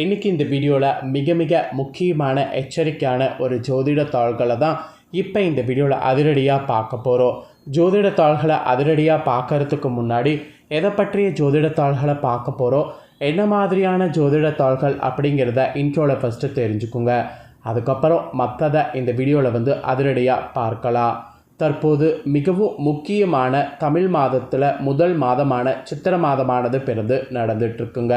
இன்றைக்கி இந்த வீடியோவில் மிக மிக முக்கியமான எச்சரிக்கையான ஒரு ஜோதிட தாள்களை தான் இப்போ இந்த வீடியோவில் அதிரடியாக பார்க்க போகிறோம். ஜோதிட தாள்களை அதிரடியாக பார்க்கறதுக்கு முன்னாடி எதை பற்றிய ஜோதிட தாள்களை பார்க்க போகிறோம், என்ன மாதிரியான ஜோதிட தாள்கள் அப்படிங்கிறத இன்ட்ரோவில் ஃபஸ்ட்டு தெரிஞ்சுக்குங்க. அதுக்கப்புறம் மற்றதை இந்த வீடியோவில் அதிரடியாக பார்க்கலாம். தற்போது மிகவும் முக்கியமான தமிழ் மாதத்தில் முதல் மாதமான சித்திரை மாதமானது பிறந்து நடந்துட்டுருக்குங்க.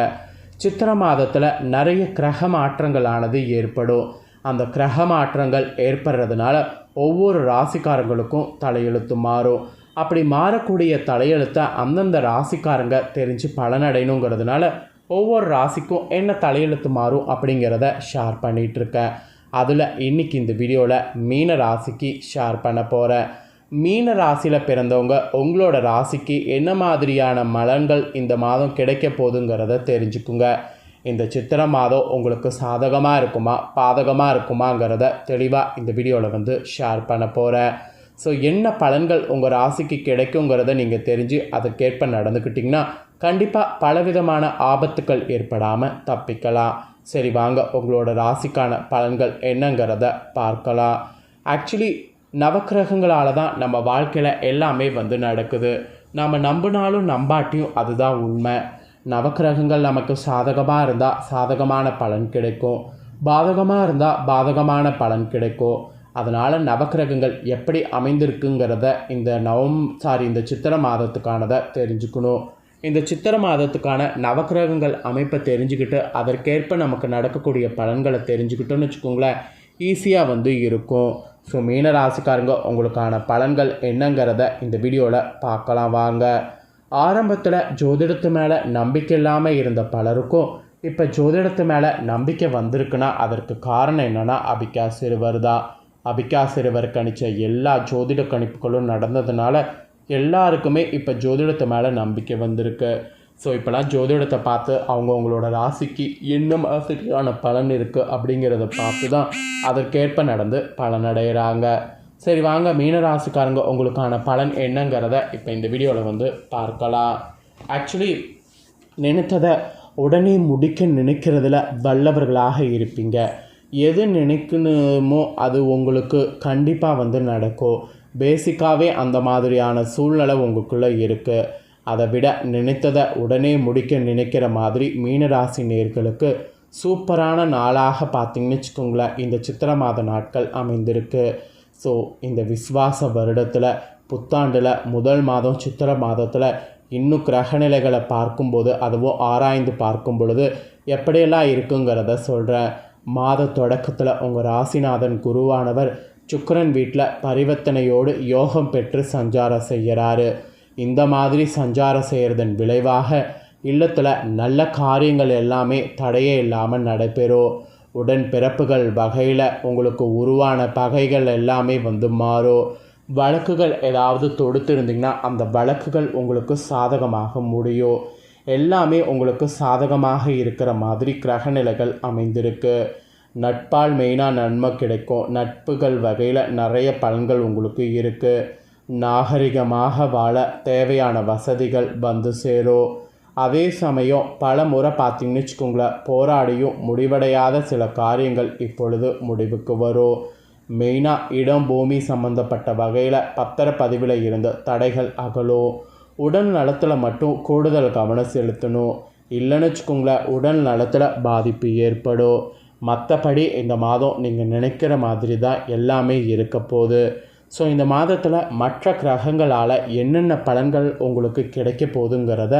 சித்திரை மாதத்தில் நிறைய கிரக மாற்றங்களானது ஏற்படும். அந்த கிரக மாற்றங்கள் ஏற்படுறதுனால ஒவ்வொரு ராசிக்காரங்களுக்கும் தலையெழுத்து மாறும். அப்படி மாறக்கூடிய தலையெழுத்தை அந்தந்த ராசிக்காரங்க தெரிஞ்சு பலனடையணுங்கிறதுனால ஒவ்வொரு ராசிக்கும் என்ன தலையெழுத்து மாறும் அப்படிங்கிறத ஷேர் பண்ணிகிட்ருக்கேன். அதில் இன்றைக்கி இந்த வீடியோவில் மீன ராசிக்கு ஷேர் பண்ண போகிறேன். மீன ராசியில் பிறந்தவங்க உங்களோட ராசிக்கு என்ன மாதிரியான பலன்கள் இந்த மாதம் கிடைக்க போகுதுங்கிறத தெரிஞ்சுக்குங்க. இந்த சித்திரை மாதம் உங்களுக்கு சாதகமாக இருக்குமா பாதகமாக இருக்குமாங்கிறத தெளிவாக இந்த வீடியோவில் ஷேர் பண்ண போகிறேன். ஸோ என்ன பலன்கள் உங்கள் ராசிக்கு கிடைக்குங்கிறத நீங்கள் தெரிஞ்சு அதற்கேற்ப நடந்துக்கிட்டிங்கன்னா கண்டிப்பாக பலவிதமான ஆபத்துக்கள் ஏற்படாமல் தப்பிக்கலாம். சரி, வாங்க உங்களோட ராசிக்கான பலன்கள் என்னங்கிறத பார்க்கலாம். ஆக்சுவலி நவக்கிரகங்களால் தான் நம்ம வாழ்க்கையில் எல்லாமே நடக்குது. நம்ம நம்பினாலும் நம்பாட்டியும் அதுதான் உண்மை. நவக்கிரகங்கள் நமக்கு சாதகமாக இருந்தால் சாதகமான பலன் கிடைக்கும், பாதகமாக இருந்தால் பாதகமான பலன் கிடைக்கும். அதனால் நவக்கிரகங்கள் எப்படி அமைந்திருக்குங்கிறத இந்த சித்திரை மாதத்துக்கானதை தெரிஞ்சுக்கணும். இந்த சித்திரை மாதத்துக்கான நவக்கிரகங்கள் அமைப்பை தெரிஞ்சுக்கிட்டு அதற்கேற்ப நமக்கு நடக்கக்கூடிய பலன்களை தெரிஞ்சுக்கிட்டோன்னு வச்சுக்கோங்களேன், ஈஸியாக இருக்கும். ஸோ மீன ராசிக்காரங்க உங்களுக்கான பலன்கள் என்னங்கிறத இந்த வீடியோவில் பார்க்கலாம் வாங்க. ஆரம்பத்தில் ஜோதிடத்து மேலே நம்பிக்கை இல்லாமல் இருந்த பலருக்கும் இப்போ ஜோதிடத்து மேலே நம்பிக்கை வந்திருக்குன்னா அதற்கு காரணம் என்னென்னா அபிகா சிறுவர் தான். அபிகா சிறுவர் கணித்த எல்லா ஜோதிட கணிப்புகளும் நடந்ததுனால எல்லாருக்குமே இப்போ ஜோதிடத்து மேலே நம்பிக்கை வந்திருக்கு. ஸோ இப்போலாம் ஜோதிடத்தை பார்த்து அவங்களோட ராசிக்கு என்ன மாதிரியான பலன் இருக்குது அப்படிங்கிறத பார்த்து தான் அதற்கேற்ப நடந்து பலனடைகிறாங்க. சரி, வாங்க மீன ராசிக்காரங்க உங்களுக்கான பலன் என்னங்கிறத இப்போ இந்த வீடியோவில் பார்க்கலாம். ஆக்சுவலி நினைத்ததை உடனே முடிக்க நினைக்கிறதுல வல்லவர்களாக இருப்பீங்க. எது நினைக்கணுமோ அது உங்களுக்கு கண்டிப்பாக நடக்கும். பேசிக்காகவே அந்த மாதிரியான சூழ்நிலை உங்களுக்குள்ளே இருக்குது. அதை விட நினைத்ததை உடனே முடிக்க நினைக்கிற மாதிரி மீனராசி நேர்களுக்கு சூப்பரான நாளாக பார்த்திங்கன்னு வச்சுக்கோங்களேன் இந்த சித்திரை மாத நாட்கள் அமைந்திருக்கு. ஸோ இந்த விஸ்வாச வருடத்தில் புத்தாண்டில் முதல் மாதம் சித்திரை மாதத்தில் இன்னும் கிரகநிலைகளை பார்க்கும்போது அதுவும் ஆராய்ந்து பார்க்கும் பொழுது எப்படியெல்லாம் இருக்குங்கிறத சொல்கிறேன். மாத தொடக்கத்தில் உங்கள் ராசிநாதன் குருவானவர் சுக்கிரன் வீட்டில் பரிவர்த்தனையோடு யோகம் பெற்று சஞ்சாரம் செய்கிறாரு. இந்த மாதிரி சஞ்சாரம் செய்கிறதன் விளைவாக இல்லத்தில் நல்ல காரியங்கள் எல்லாமே தடையே இல்லாமல் நடைபெறும். உடன் பிறப்புகள் வகையில் உங்களுக்கு உருவான பகைகள் எல்லாமே மாறும். வழக்குகள் ஏதாவது தொடுத்திருந்தீங்கன்னா அந்த வழக்குகள் உங்களுக்கு சாதகமாக முடியும். எல்லாமே உங்களுக்கு சாதகமாக இருக்கிற மாதிரி கிரகநிலைகள் அமைந்திருக்கு. நட்பால் மெயினாக நன்மை கிடைக்கும். நட்புகள் வகையில் நிறைய பலன்கள் உங்களுக்கு இருக்குது. நாகரிகமாக வாழ தேவையான வசதிகள் சேரும். அதே சமயம் பல முறை பார்த்திங்கன்னு வச்சுக்கோங்களேன், போராடியும் முடிவடையாத சில காரியங்கள் இப்பொழுது முடிவுக்கு வரும். மெயினாக இடம் பூமி சம்மந்தப்பட்ட வகையில் பத்திரப்பதிவில் இருந்த தடைகள் அகலும். உடல் நலத்தில் மட்டும் கூடுதல் கவனம் செலுத்தணும். இல்லைன்னு வச்சுக்கோங்களேன், உடல் நலத்தில் பாதிப்பு ஏற்படும். மற்றபடி இந்த மாதம் நீங்கள் நினைக்கிற மாதிரி தான் எல்லாமே இருக்க போகுது. ஸோ இந்த மாதத்தில் மற்ற கிரகங்களால் என்னென்ன பலன்கள் உங்களுக்கு கிடைக்க போகுதுங்கிறத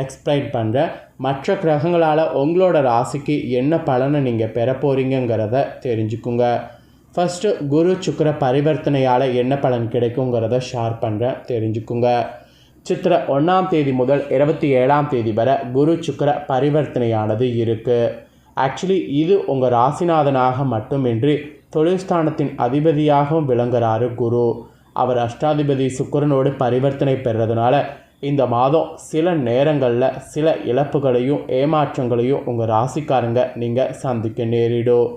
எக்ஸ்பிளைன் பண்ணுறேன். மற்ற கிரகங்களால் உங்களோட ராசிக்கு என்ன பலனை நீங்கள் பெற போகிறீங்கிறத தெரிஞ்சுக்குங்க. ஃபஸ்ட்டு குரு சுக்கிர பரிவர்த்தனையால் என்ன பலன் கிடைக்குங்கிறத ஷேர் பண்ணுறேன், தெரிஞ்சுக்குங்க. சித்திரை 1ஆம் தேதி முதல் 27ஆம் தேதி வரை குரு சுக்கிர பரிவர்த்தனையானது இருக்குது. ஆக்சுவலி இது உங்கள் ராசிநாதனாக மட்டுமின்றி தொழில்ஸ்தானத்தின் அதிபதியாகவும் விளங்குகிறாரு குரு. அவர் அஷ்டாதிபதி சுக்கிரனோடு பரிவர்த்தனை பெறுறதுனால இந்த மாதம் சில நேரங்களில் சில இழப்புகளையும் ஏமாற்றங்களையும் உங்கள் ராசிக்காரங்க நீங்கள் சந்திக்க நேரிடும்.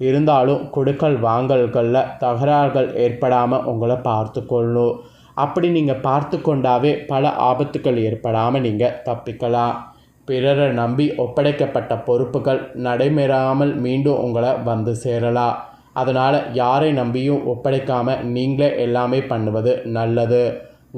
இருந்தாலும் கொடுக்கல் வாங்கல்களில் தகராறுகள் ஏற்படாமல் உங்களை பார்த்து கொள்ளணும். அப்படி நீங்கள் பார்த்து கொண்டாவே பல ஆபத்துக்கள் ஏற்படாமல் நீங்கள் தப்பிக்கலாம். பிறரை நம்பி ஒப்படைக்கப்பட்ட பொறுப்புகள் நடைபெறாமல் மீண்டும் உங்களை வந்து சேரலாம். அதனால் யாரை நம்பியும் ஒப்படைக்காமல் நீங்களே எல்லாமே பண்ணுவது நல்லது.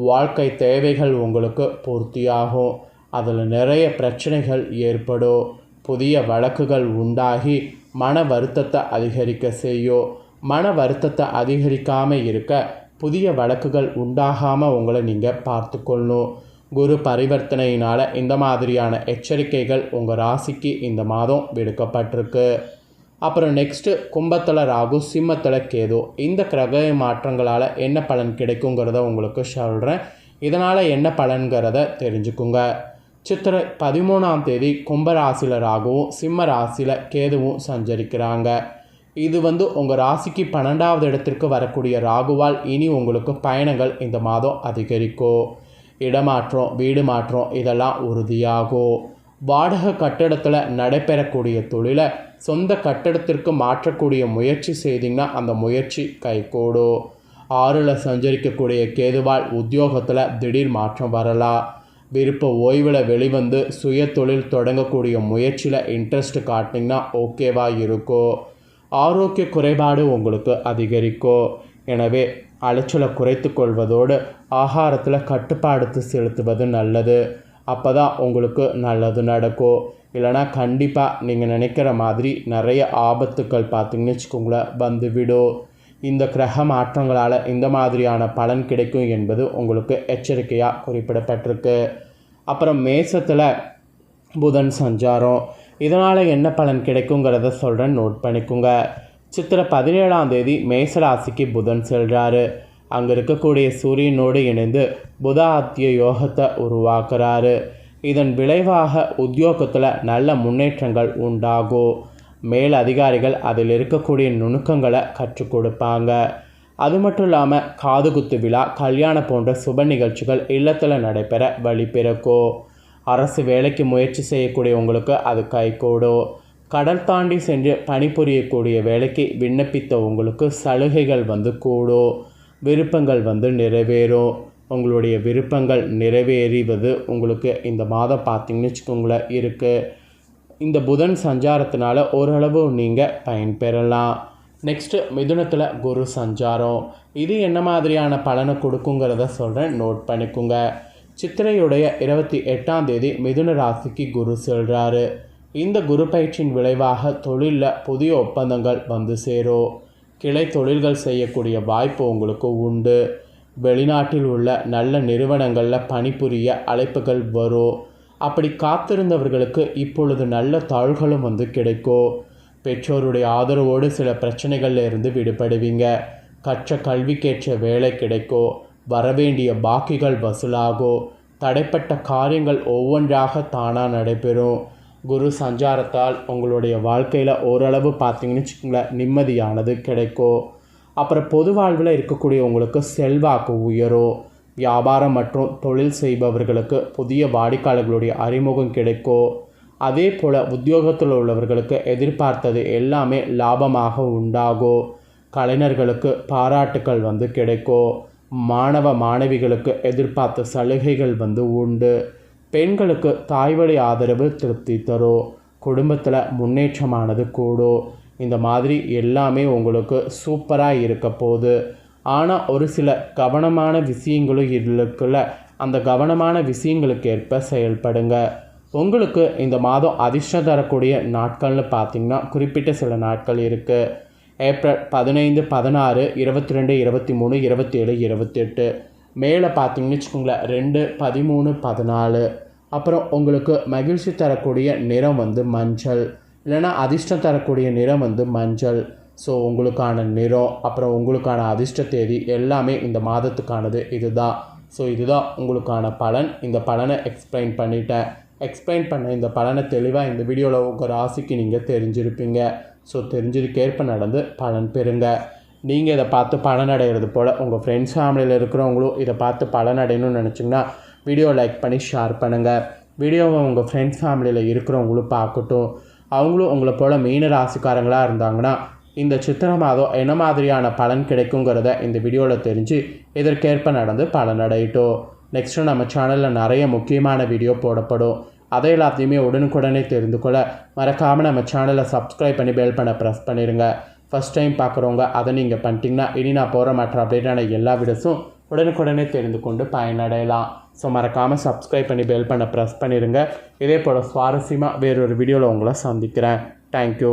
வாழ்க்கை தேவைகள் உங்களுக்கு பூர்த்தியாகும். அதில் நிறைய பிரச்சனைகள் ஏற்படும். புதிய வழக்குகள் உண்டாகி மன வருத்தத்தை அதிகரிக்க செய்யும். மன வருத்தத்தை அதிகரிக்காமல் இருக்க புதிய வழக்குகள் உண்டாகாமல் உங்களை நீங்கள் பார்த்துக்கொள்ளணும். குரு பரிவர்த்தனையினால் இந்த மாதிரியான எச்சரிக்கைகள் உங்கள் ராசிக்கு இந்த மாதம் விடுக்கப்பட்டிருக்கு. அப்புறம் நெக்ஸ்ட்டு கும்பத்தில் ராகு, சிம்மத்தில் கேது. இந்த கிரக மாற்றங்களால் என்ன பலன் கிடைக்குங்கிறத உங்களுக்கு சொல்கிறேன். இதனால் என்ன பலன்கிறத தெரிஞ்சுக்குங்க. சித்திரை 13ஆம் தேதி கும்பராசியில் ராகுவும் சிம்ம ராசியில் கேதுவும் சஞ்சரிக்கிறாங்க. இது உங்கள் ராசிக்கு 12வது இடத்திற்கு வரக்கூடிய ராகுவால் இனி உங்களுக்கு பயணங்கள் இந்த மாதம் அதிகரிக்கும். இடமாற்றம், வீடு மாற்றம் இதெல்லாம் உறுதியாகும். வாடகை கட்டடத்தில் நடைபெறக்கூடிய தொழிலை சொந்த கட்டடத்திற்கு மாற்றக்கூடிய முயற்சி செய்திங்கன்னா அந்த முயற்சி கைகூடும். 6ல் சஞ்சரிக்கக்கூடிய கேதுவால் உத்தியோகத்தில் திடீர் மாற்றம் வரலாம். விருப்ப ஓய்வில் வெளிவந்து சுய தொழில் தொடங்கக்கூடிய முயற்சியில் இன்ட்ரெஸ்ட் காட்டினீங்கன்னா ஓகேவாக இருக்கும். ஆரோக்கிய குறைபாடு உங்களுக்கு அதிகரிக்கும். எனவே அலைச்சலை குறைத்து கொள்வதோடு ஆகாரத்தில் கட்டுப்பாடு செலுத்துவது நல்லது. அப்போ தான் உங்களுக்கு நல்லது நடக்கும். இல்லைனா கண்டிப்பாக நீங்கள் நினைக்கிற மாதிரி நிறைய ஆபத்துக்கள் பார்த்திங்கன்னு வச்சுக்கோங்களேன் வந்துவிடும். இந்த கிரக மாற்றங்களால் இந்த மாதிரியான பலன் கிடைக்கும் என்பது உங்களுக்கு எச்சரிக்கையாக குறிப்பிடப்பட்டிருக்கு. அப்புறம் மேசத்தில் புதன் சஞ்சாரம். இதனால் என்ன பலன் கிடைக்குங்கிறத சொல்கிறேன், நோட் பண்ணிக்கோங்க. சித்திரை 17ஆம் தேதி மேசராசிக்கு புதன் செல்கிறாரு. அங்கே இருக்கக்கூடிய சூரியனோடு இணைந்து புத ஆத்திய யோகத்தை உருவாக்குறாரு. இதன் விளைவாக உத்தியோகத்தில் நல்ல முன்னேற்றங்கள் உண்டாகும். மேல் அதிகாரிகள் அதில் இருக்கக்கூடிய நுணுக்கங்களை கற்றுக் கொடுப்பாங்க. அது மட்டும் இல்லாமல் காதுகுத்து விழா, கல்யாணம் போன்ற சுப நிகழ்ச்சிகள் இல்லத்தில் நடைபெற வழி பிறக்கும். அரசு வேலைக்கு முயற்சி செய்யக்கூடிய உங்களுக்கு அது கைகூடும். கடல் தாண்டி சென்று பணிபுரியக்கூடிய வேலைக்கு விண்ணப்பித்த உங்களுக்கு சலுகைகள் கூடும். விருப்பங்கள் நிறைவேறும். உங்களுடைய விருப்பங்கள் நிறைவேறிவது உங்களுக்கு இந்த மாதம் பார்த்திங்கன்னு வச்சுக்கோங்களேன் இருக்குது. இந்த புதன் சஞ்சாரத்தினால ஓரளவு நீங்கள் பயன்பெறலாம். நெக்ஸ்ட்டு மிதுனத்தில் குரு சஞ்சாரம். இது என்ன மாதிரியான பலனை கொடுக்குங்கிறத சொல்கிறேன், நோட் பண்ணிக்கோங்க. சித்திரையுடைய 28ஆம் தேதி மிதுன ராசிக்கு குரு செல்கிறாரு. இந்த குரு பயிற்சியின் விளைவாக தொழிலில் புதிய ஒப்பந்தங்கள் சேரும். கிளை தொழில்கள் செய்யக்கூடிய வாய்ப்பு உங்களுக்கு உண்டு. வெளிநாட்டில் உள்ள நல்ல நிறுவனங்களில் பணிபுரிய அழைப்புகள் வரும். அப்படி காத்திருந்தவர்களுக்கு இப்பொழுது நல்ல தாள்களும் கிடைக்கும். பெற்றோருடைய ஆதரவோடு சில பிரச்சனைகளில் இருந்து விடுபடுவீங்க. கற்ற கல்விக்கேற்ற வேலை கிடைக்கும். வரவேண்டிய பாக்கிகள் வசூலாகும். தடைப்பட்ட காரியங்கள் ஒவ்வொன்றாக தானாக நடைபெறும். குரு சஞ்சாரத்தால் உங்களுடைய வாழ்க்கையில் ஓரளவு பார்த்திங்கன்னு வச்சுக்கோங்களேன் நிம்மதியானது கிடைக்கும். அப்புறம் பொது வாழ்வில் இருக்கக்கூடிய உங்களுக்கு செல்வாக்கு உயரும். வியாபாரம் மற்றும் தொழில் செய்பவர்களுக்கு புதிய வாடிக்கையாளர்களுடைய அறிமுகம் கிடைக்கும். அதே போல் உத்தியோகத்தில் உள்ளவர்களுக்கு எதிர்பார்த்தது எல்லாமே லாபமாக உண்டாகும். கலைஞர்களுக்கு பாராட்டுக்கள் கிடைக்கும். மாணவ மாணவிகளுக்கு எதிர்பார்த்த சலுகைகள் உண்டு. பெண்களுக்கு தாய்வழி ஆதரவு திருப்தி தரும். குடும்பத்தில் முன்னேற்றமானது கூடும். இந்த மாதிரி எல்லாமே உங்களுக்கு சூப்பராக இருக்க போகுது. ஆனால் ஒரு சில கவனமான விஷயங்களும் இருக்குல்ல, அந்த கவனமான விஷயங்களுக்கு ஏற்ப செயல்படுங்க. உங்களுக்கு இந்த மாதம் அதிர்ஷ்டம் தரக்கூடிய நாட்கள்னு பார்த்திங்கன்னா குறிப்பிட்ட சில நாட்கள் இருக்குது. ஏப்ரல் 15, 16, 22, 23, 27, 28. மேலே பார்த்திங்கன்னு வச்சுக்கோங்களேன் 2, 13, 14. அப்புறம் உங்களுக்கு மகிழ்ச்சி தரக்கூடிய நிறம் மஞ்சள், இல்லைனா அதிர்ஷ்டம் தரக்கூடிய நிறம் மஞ்சள். ஸோ உங்களுக்கான நிறம் அப்புறம் உங்களுக்கான அதிர்ஷ்ட தேதி எல்லாமே இந்த மாதத்துக்கானது இதுதான். ஸோ இதுதான் உங்களுக்கான பலன். இந்த பலனை எக்ஸ்பிளைன் பண்ணிட்டேன். எக்ஸ்பிளைன் பண்ண இந்த பலனை தெளிவாக இந்த வீடியோவில் உங்கள் ராசிக்கு நீங்கள் தெரிஞ்சிருப்பீங்க. ஸோ தெரிஞ்சதுக்கேற்ப நடந்து பலன் பெறுங்க. நீங்கள் இதை பார்த்து பலனடைகிறது போல் உங்கள் ஃப்ரெண்ட்ஸ் ஃபேமிலியில் இருக்கிறவங்களும் இதை பார்த்து பலனடையணும்னு நினச்சிங்கன்னா வீடியோ லைக் பண்ணி ஷேர் பண்ணுங்கள். வீடியோவை உங்கள் ஃப்ரெண்ட்ஸ் ஃபேமிலியில் இருக்கிறவங்களும் பார்க்கட்டும். அவங்களும் உங்களை போல் மீன ராசிக்காரங்களாக இருந்தாங்கன்னா இந்த சித்திரை மாதம் என்ன மாதிரியான பலன் கிடைக்குங்கிறத இந்த வீடியோவில் தெரிஞ்சு இதற்கேற்ப நடந்து பலனடையட்டும். நெக்ஸ்ட்டு நம்ம சேனலில் நிறைய முக்கியமான வீடியோ போடப்படும். அதை எல்லாத்தையுமே உடனுக்குடனே தெரிந்து கொள்ள மறக்காமல் நம்ம சேனலை சப்ஸ்கிரைப் பண்ணி பெல் பண்ண ப்ரெஸ் பண்ணிடுங்க. ஃபஸ்ட் டைம் பார்க்குறவங்க அதை நீங்கள் பண்ணிட்டீங்கன்னா இனி நான் போகிற மற்ற அப்டேட்டான எல்லா வீடியோஸும் உடனுக்குடனே தெரிந்து கொண்டு பயனடையலாம். ஸோ மறக்காமல் சப்ஸ்கிரைப் பண்ணி பெல் பண்ண ப்ரெஸ் பண்ணிடுங்க. இதே போல் சுவாரஸ்யமாக வேறொரு வீடியோவில் உங்களை சந்திக்கிறேன். தேங்க்யூ.